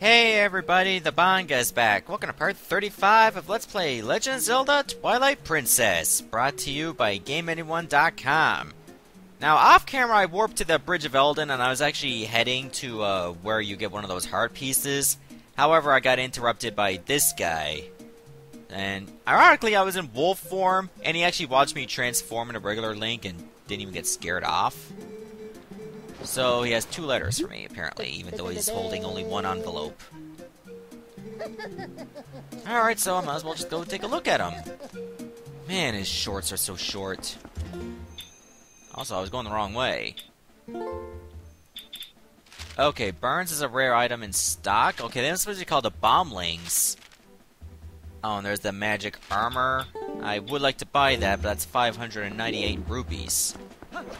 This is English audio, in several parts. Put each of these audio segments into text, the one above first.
Hey everybody, the Banga's back. Welcome to part 35 of Let's Play Legend of Zelda Twilight Princess, brought to you by GameAnyone.com. Now, off camera I warped to the Bridge of Eldin and I was actually heading to where you get one of those heart pieces. However, I got interrupted by this guy. And ironically, I was in wolf form, and he actually watched me transform into regular Link and didn't even get scared off. So he has 2 letters for me, apparently, even though he's holding only 1 envelope. Alright, so I might as well just go take a look at him. Man, his shorts are so short. Also, I was going the wrong way. Okay, Burns is a rare item in stock. Okay, then it's supposed to be called the Bomblings. Oh, and there's the magic armor. I would like to buy that, but that's 598 rupees.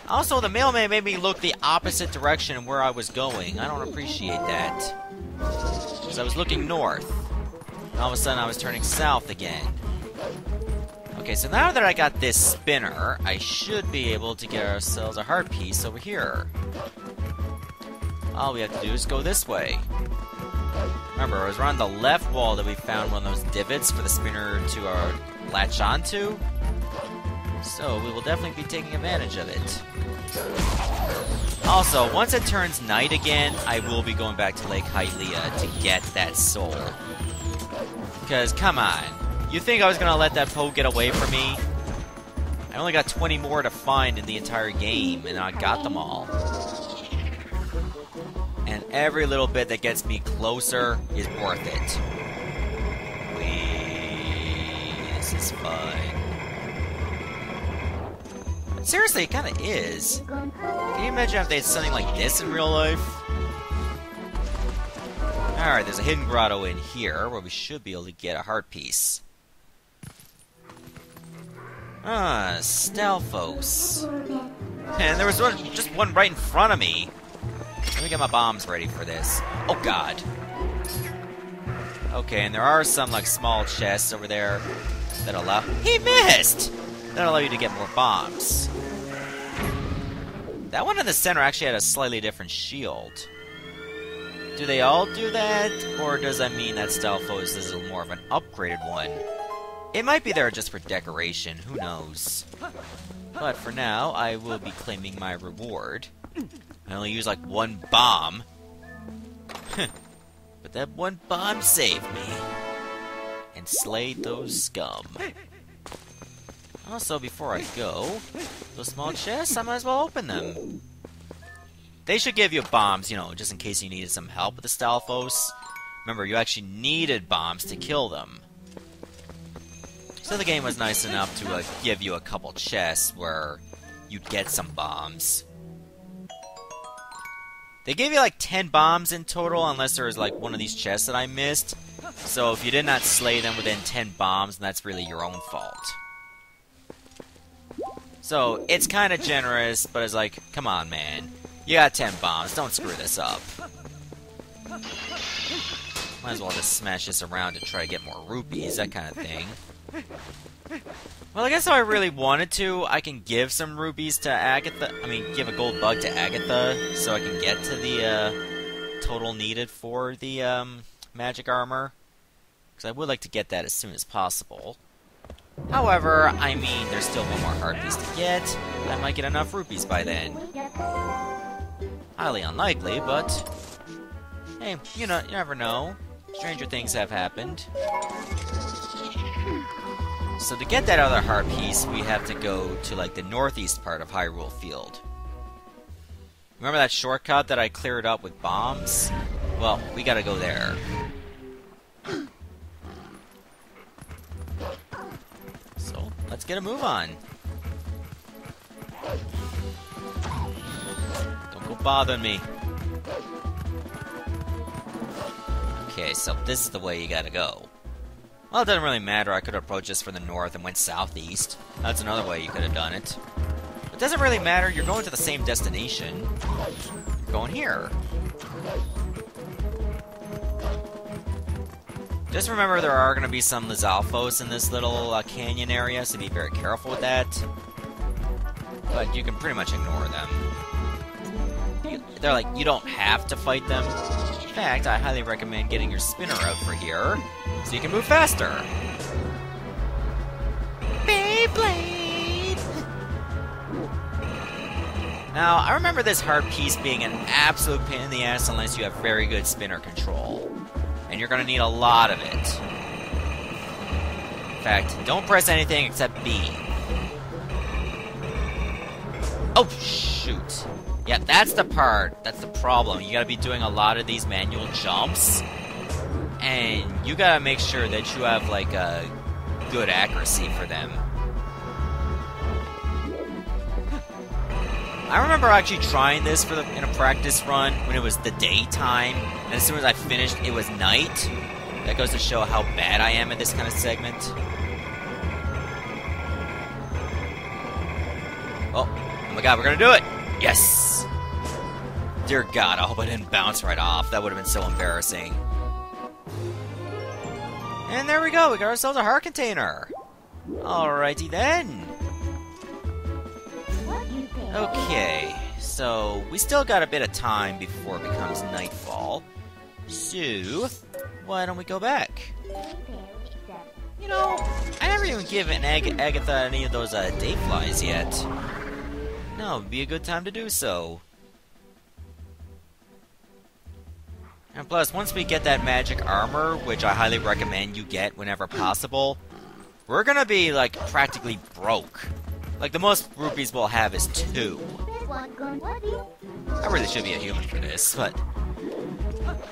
Also, the mailman made me look the opposite direction where I was going. I don't appreciate that. Because I was looking north. And all of a sudden, I was turning south again. Okay, so now that I got this spinner, I should be able to get ourselves a heart piece over here. All we have to do is go this way. Remember, it was around the left wall that we found one of those divots for the spinner to latch onto. So, we will definitely be taking advantage of it. Also, once it turns night again, I will be going back to Lake Hylia to get that soul. Because, come on. You think I was going to let that Poe get away from me? I only got 20 more to find in the entire game, and I got them all. And every little bit that gets me closer is worth it. Whee! This is fun. Seriously, it kind of is. Can you imagine if they had something like this in real life? Alright, there's a hidden grotto in here where we should be able to get a heart piece. Ah, Stalfos. And there was just one right in front of me. Let me get my bombs ready for this. Oh god. Okay, and there are some like small chests over there that allow— He missed! That'll allow you to get more bombs. That one in the center actually had a slightly different shield. Do they all do that? Or does that mean that Stalfos is more of an upgraded one? It might be there just for decoration, who knows. But for now, I will be claiming my reward. I only used like 1 bomb. But that 1 bomb saved me. And slayed those scum. Also, before I go, those small chests, I might as well open them. They should give you bombs, you know, just in case you needed some help with the Stalfos. Remember, you actually needed bombs to kill them. So the game was nice enough to give you a couple chests where you'd get some bombs. They gave you like 10 bombs in total, unless there was like one of these chests that I missed. So if you did not slay them within 10 bombs, then that's really your own fault. So, it's kind of generous, but it's like, come on, man. You got 10 bombs, don't screw this up. Might as well just smash this around and try to get more rupees, that kind of thing. Well, I guess if I really wanted to, I can give some rupees to Agatha. I mean, give a gold bug to Agatha, so I can get to the total needed for the magic armor. Because I would like to get that as soon as possible. However, I mean, there's still 1 more heart piece to get. I might get enough rupees by then. Highly unlikely, but hey, you never know. Stranger things have happened. So to get that other heart piece, we have to go to like the northeast part of Hyrule Field. Remember that shortcut that I cleared up with bombs? Well, we gotta go there. So, let's get a move on. Don't go bothering me. Okay, so this is the way you gotta go. Well, it doesn't really matter. I could approach this from the north and went southeast. That's another way you could have done it. It doesn't really matter. You're going to the same destination. You're going here. Just remember there are going to be some Lizalfos in this little canyon area, so be very careful with that. But you can pretty much ignore them. They're like, you don't have to fight them. fact, I highly recommend getting your spinner out for here, so you can move faster. Beyblade! Now, I remember this hard piece being an absolute pain in the ass unless you have very good spinner control. And you're gonna need a lot of it. In fact, don't press anything except B. Oh, shoot. Yeah, that's the part. That's the problem. You gotta be doing a lot of these manual jumps. And you gotta make sure that you have, like, a good accuracy for them. I remember actually trying this in a practice run when it was the daytime. And as soon as I finished, it was night. That goes to show how bad I am at this kind of segment. Oh my god, we're gonna do it! Yes! Dear god, I hope I didn't bounce right off. That would have been so embarrassing. And there we go, we got ourselves a heart container. Alrighty then. Okay, so we still got a bit of time before it becomes nightfall. So, why don't we go back? You know, I never even given Agatha any of those day flies yet. No, it'd be a good time to do so. And plus, once we get that magic armor, which I highly recommend you get whenever possible, we're gonna be, like, practically broke. Like, the most rupees we'll have is 2. I really should be a human for this,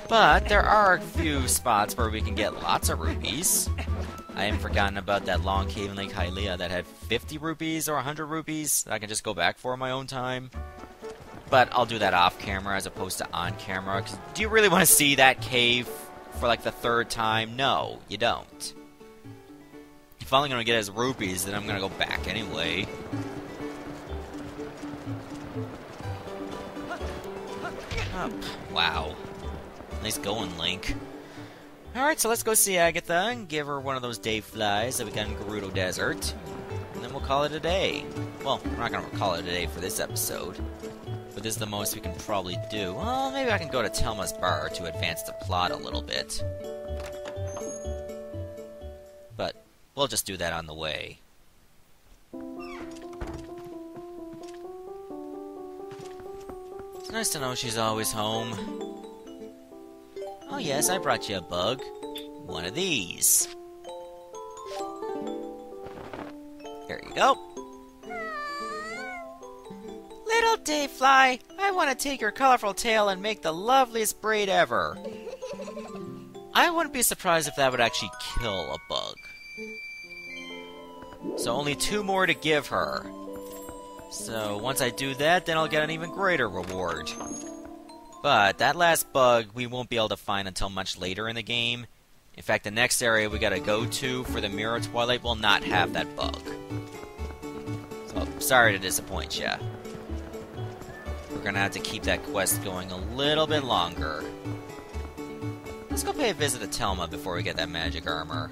but there are a few spots where we can get lots of rupees. I haven't forgotten about that long cave in Lake Hylia that had 50 rupees or 100 rupees that I can just go back for in my own time. But I'll do that off camera as opposed to on camera, because do you really want to see that cave for like the 3rd time? No, you don't. If I'm only going to get his rupees, then I'm going to go back anyway. Oh, wow. Nice going, Link. Alright, so let's go see Agatha and give her one of those day flies that we got in Gerudo Desert. And then we'll call it a day. Well, we're not going to call it a day for this episode. But this is the most we can probably do. Well, maybe I can go to Telma's bar to advance the plot a little bit. But we'll just do that on the way. It's nice to know she's always home. Oh yes, I brought you a bug. One of these. There you go. Little Dayfly, I want to take your colorful tail and make the loveliest braid ever. I wouldn't be surprised if that would actually kill a bug. So only 2 more to give her. So once I do that, then I'll get an even greater reward. But that last bug we won't be able to find until much later in the game. In fact, the next area we gotta go to for the Mirror Twilight will not have that bug. So, sorry to disappoint ya. We're gonna have to keep that quest going a little bit longer. Let's go pay a visit to Telma before we get that magic armor.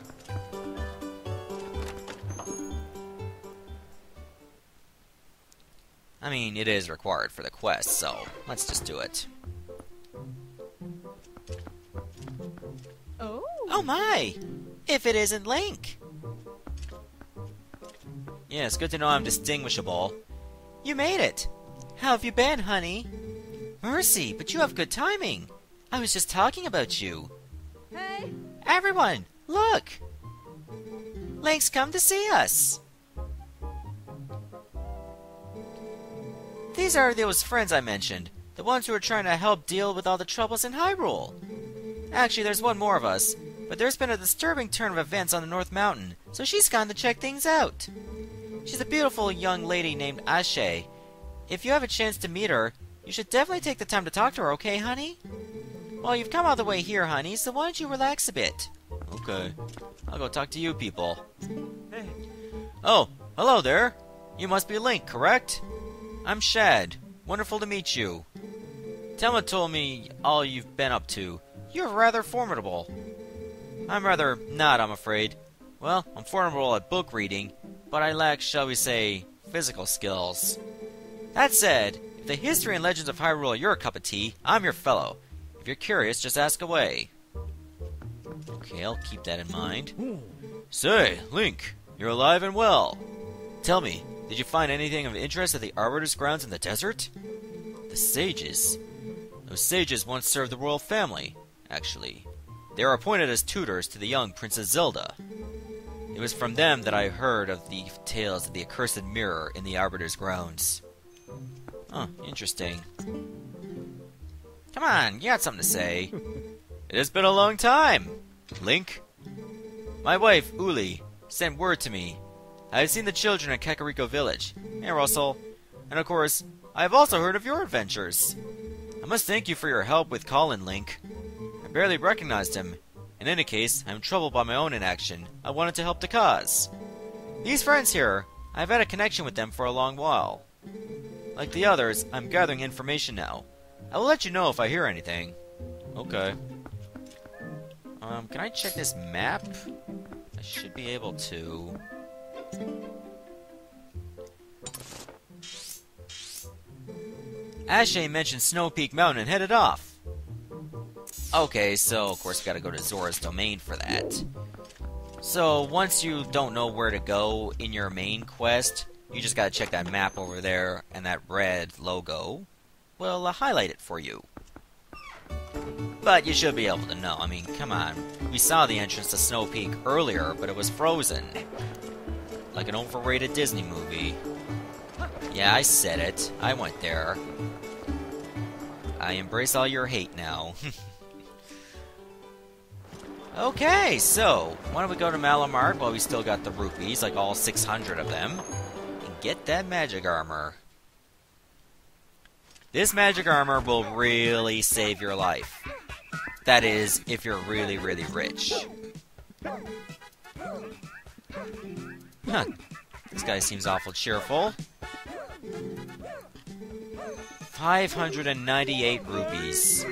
I mean, it is required for the quest, so let's just do it. Oh my! If it isn't Link! Yeah, it's good to know I'm distinguishable. You made it! How have you been, honey? Mercy, but you have good timing! I was just talking about you. Hey! Everyone, look! Link's come to see us! These are those friends I mentioned. The ones who are trying to help deal with all the troubles in Hyrule. Actually, there's one more of us. But there's been a disturbing turn of events on the North Mountain, so she's gone to check things out. She's a beautiful young lady named Ashe. If you have a chance to meet her, you should definitely take the time to talk to her, okay, honey? Well, you've come all the way here, honey, so why don't you relax a bit? Okay. I'll go talk to you people. Hey. Oh, hello there. You must be Link, correct? I'm Shad. Wonderful to meet you. Telma told me all you've been up to. You're rather formidable. I'm rather not, I'm afraid. Well, I'm formidable at book reading, but I lack, shall we say, physical skills. That said, if the history and legends of Hyrule are your cup of tea, I'm your fellow. If you're curious, just ask away. Okay, I'll keep that in mind. Say, Link, you're alive and well. Tell me, did you find anything of interest at the Arbiter's grounds in the desert? The sages? Those sages once served the royal family, actually. They were appointed as tutors to the young Princess Zelda. It was from them that I heard of the tales of the accursed mirror in the Arbiter's grounds. Huh, interesting. Come on, you got something to say. It has been a long time, Link. My wife, Uli, sent word to me. I have seen the children at Kakariko Village. Hey, Russell. And of course, I have also heard of your adventures. I must thank you for your help with Colin, Link. I barely recognized him. In any case, I am troubled by my own inaction. I wanted to help the cause. These friends here, I have had a connection with them for a long while. Like the others, I'm gathering information now. I will let you know if I hear anything. Okay. Can I check this map? I should be able to. Ashe mentioned Snowpeak Mountain and headed off. Okay, so of course we gotta go to Zora's domain for that. So once you don't know where to go in your main quest, you just gotta check that map over there, and that red logo will highlight it for you. But you should be able to know. I mean, come on. We saw the entrance to Snowpeak earlier, but it was frozen. Like an overrated Disney movie. Yeah, I said it. I went there. I embrace all your hate now. Okay, so why don't we go to Malamart while we still got the rupees, like all 600 of them, and get that magic armor. This magic armor will really save your life. That is, if you're really, really rich. Huh. This guy seems awful cheerful. 598 rupees.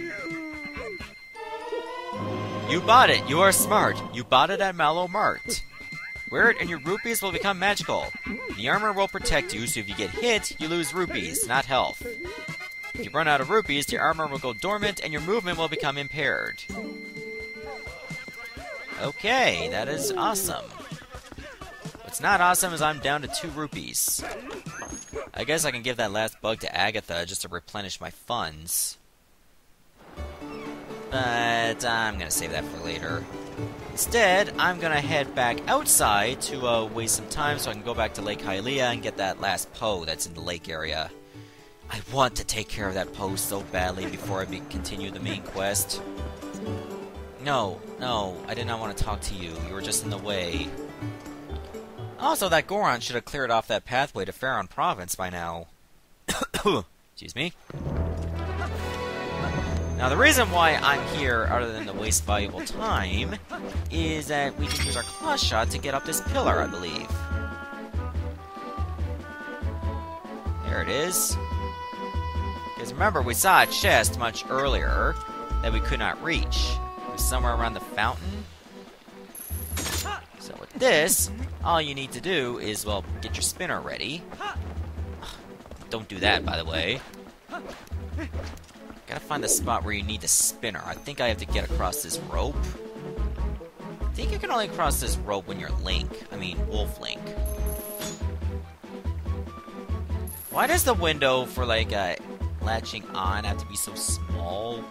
You bought it! You are smart! You bought it at Mallow Mart. Wear it and your rupees will become magical. The armor will protect you, so if you get hit, you lose rupees, not health. If you run out of rupees, your armor will go dormant and your movement will become impaired. Okay, that is awesome. What's not awesome is I'm down to 2 rupees. I guess I can give that last bug to Agatha just to replenish my funds. But I'm gonna save that for later. Instead, I'm gonna head back outside to waste some time so I can go back to Lake Hylia and get that last Poe that's in the lake area. I want to take care of that Poe so badly before I continue the main quest. No, I did not want to talk to you. You were just in the way. Also, that Goron should have cleared off that pathway to Faron Province by now. Excuse me. Now, the reason why I'm here, other than to waste valuable time, is that we can use our claw shot to get up this pillar, I believe. There it is. Because remember, we saw a chest much earlier that we could not reach. It was somewhere around the fountain. So with this, all you need to do is, well, get your spinner ready. Don't do that, by the way. Gotta find the spot where you need the spinner. I think I have to get across this rope. I think you can only cross this rope when you're Link. I mean, Wolf Link. Why does the window for, like, latching on have to be so small?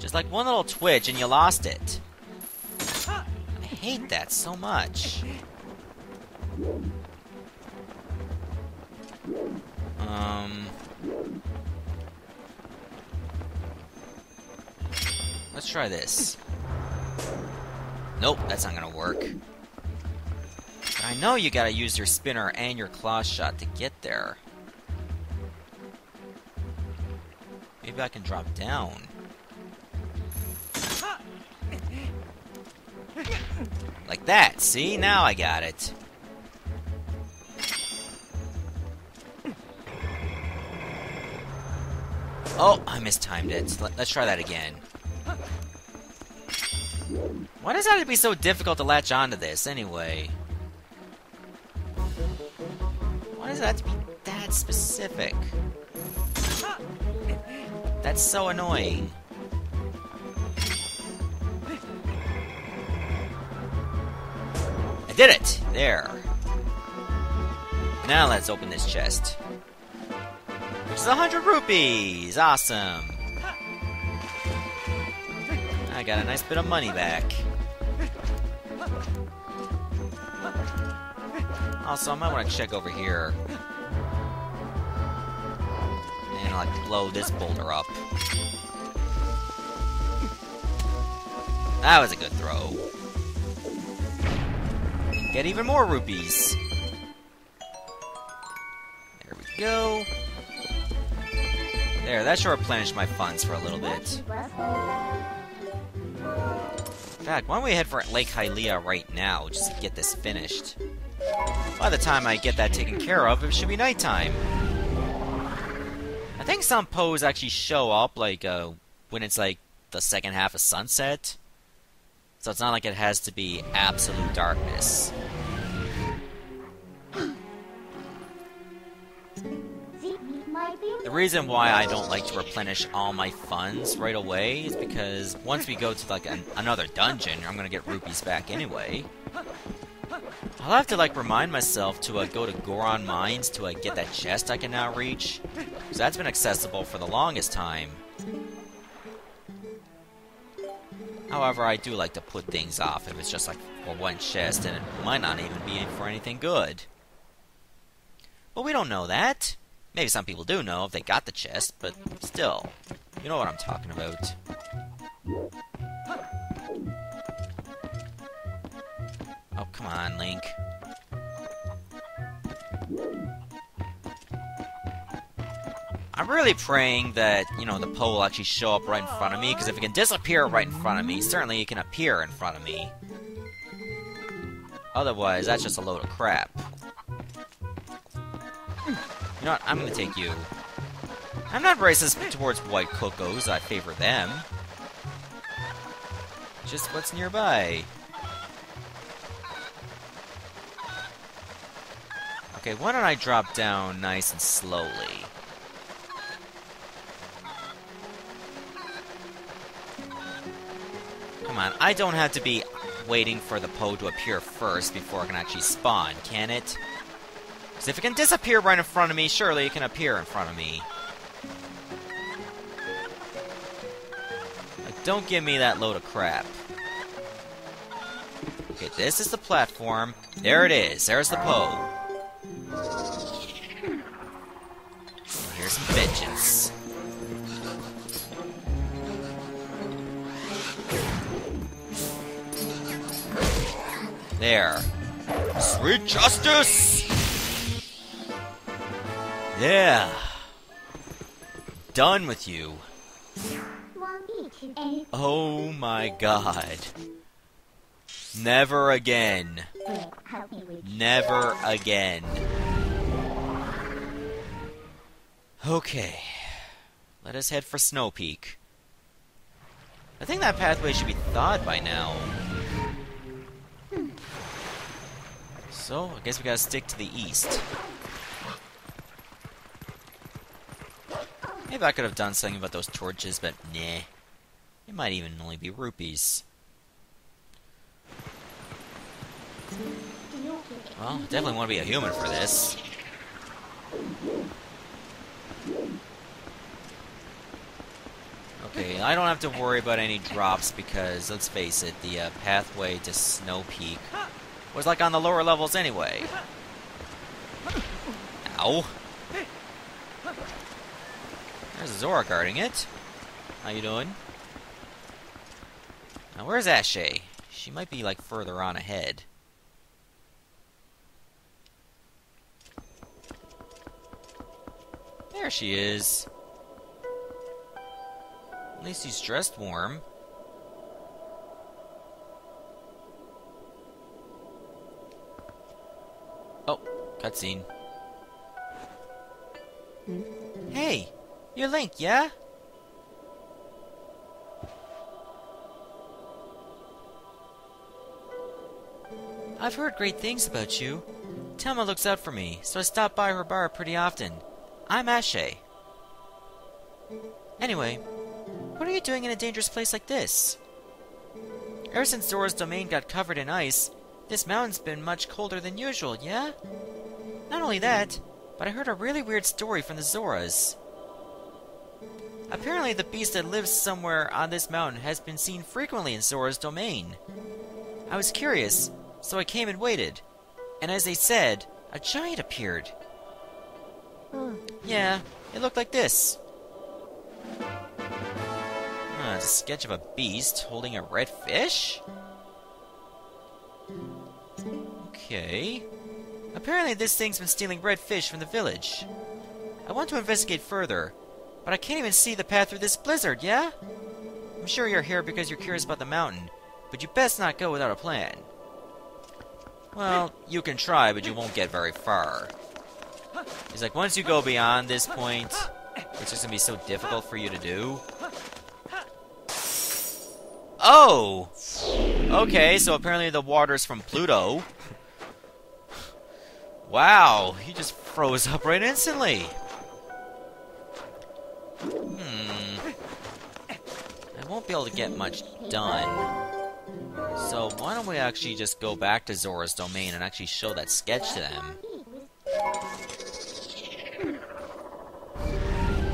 Just like one little twitch and you lost it. I hate that so much. Let's try this. Nope, that's not gonna work. But I know you gotta use your spinner and your claw shot to get there. Maybe I can drop down. Like that, see? Now I got it. Oh, I mistimed it. Let's try that again. Why does it have to be so difficult to latch onto this, anyway? Why does it have to be that specific? That's so annoying. I did it! There. Now let's open this chest. Which is 100 rupees! Awesome! I got a nice bit of money back. Also, I might want to check over here. And, like, blow this boulder up. That was a good throw. Get even more rupees. There we go. There, that should replenish my funds for a little bit. In fact, why don't we head for Lake Hylia right now, just to get this finished. By the time I get that taken care of, it should be nighttime. I think some Poes actually show up, like, when it's, like, the second half of sunset. So it's not like it has to be absolute darkness. The reason why I don't like to replenish all my funds right away is because once we go to, like, another dungeon, I'm gonna get rupees back anyway. I'll have to, like, remind myself to go to Goron Mines to get that chest I can now reach. Because that's been accessible for the longest time. However, I do like to put things off if it's just, like, for one chest, and it might not even be for anything good. But we don't know that. Maybe some people do know if they got the chest, but still. You know what I'm talking about. Oh, come on, Link. I'm really praying that, you know, the Poe will actually show up right in front of me, because if it can disappear right in front of me, certainly it can appear in front of me. Otherwise, that's just a load of crap. You know what? I'm gonna take you. I'm not racist towards white Cocos. I favor them. Just what's nearby. Okay, why don't I drop down nice and slowly? Come on, I don't have to be waiting for the Poe to appear first before it can actually spawn, can it? Because if it can disappear right in front of me, surely it can appear in front of me. Like, don't give me that load of crap. Okay, this is the platform. There it is. There's the Poe. Here's some vengeance. There. Sweet justice! Yeah. Done with you. Oh my god. Never again. Never again. Okay. Let us head for Snowpeak. I think that pathway should be thawed by now. So, I guess we gotta stick to the east. Maybe I could have done something about those torches, but nah. It might even only be rupees. Well, definitely want to be a human for this. Okay, I don't have to worry about any drops because, let's face it, the pathway to Snowpeak was like on the lower levels anyway. Ow. There's Zora guarding it. How you doing? Now where's Ashe? She might be like further on ahead. There she is. At least he's dressed warm. Oh, cutscene. Hey, you're Link, yeah? I've heard great things about you. Telma looks out for me, so I stop by her bar pretty often. I'm Ashe. Anyway, what are you doing in a dangerous place like this? Ever since Zora's domain got covered in ice, this mountain's been much colder than usual, yeah? Not only that, but I heard a really weird story from the Zoras. Apparently the beast that lives somewhere on this mountain has been seen frequently in Zora's domain. I was curious, so I came and waited. And as they said, a giant appeared. Yeah, it looked like this. It's a sketch of a beast holding a red fish? Okay. Apparently this thing's been stealing red fish from the village. I want to investigate further, but I can't even see the path through this blizzard, yeah? I'm sure you're here because you're curious about the mountain, but you best not go without a plan. Well, you can try, but you won't get very far. It's like, once you go beyond this point, it's just gonna be so difficult for you to do. Oh! Okay, so apparently the water's from Pluto. Wow, he just froze up right instantly. I won't be able to get much done. So why don't we actually just go back to Zora's domain and actually show that sketch to them?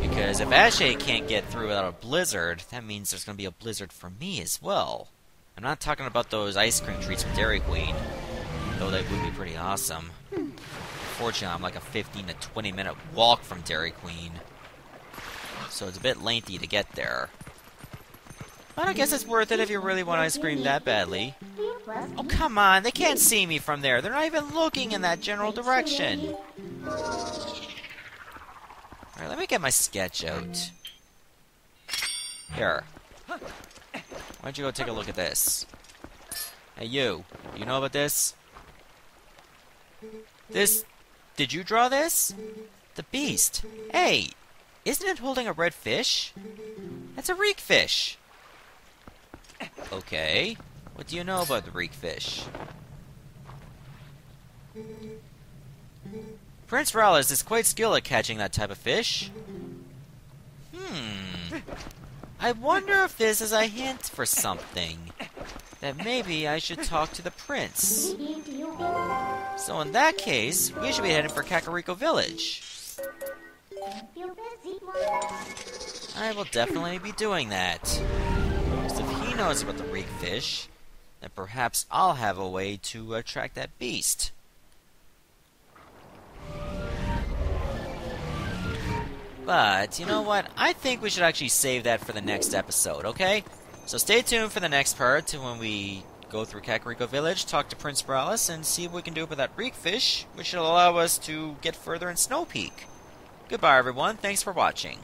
Because if Ashe can't get through without a blizzard, that means there's going to be a blizzard for me as well. I'm not talking about those ice cream treats from Dairy Queen, though they would be pretty awesome. Unfortunately, I'm like a 15 to 20 minute walk from Dairy Queen, so it's a bit lengthy to get there. But I guess it's worth it if you really want ice cream that badly. Oh, come on, they can't see me from there. They're not even looking in that general direction. Alright, let me get my sketch out. Here. Why don't you go take a look at this? Hey, you. You know about this? This... Did you draw this? The beast. Hey! Isn't it holding a red fish? That's a reek fish. Okay. What do you know about the reek fish? Prince Rallis is quite skilled at catching that type of fish. I wonder if this is a hint for something. That maybe I should talk to the prince. So in that case, we should be heading for Kakariko Village. I will definitely be doing that. Because if he knows about the reek fish, then perhaps I'll have a way to attract that beast. But, you know what? I think we should actually save that for the next episode, okay? So stay tuned for the next part to when we go through Kakariko Village, talk to Prince Rallis, and see what we can do with that reek fish, which will allow us to get further in Snowpeak. Goodbye, everyone. Thanks for watching.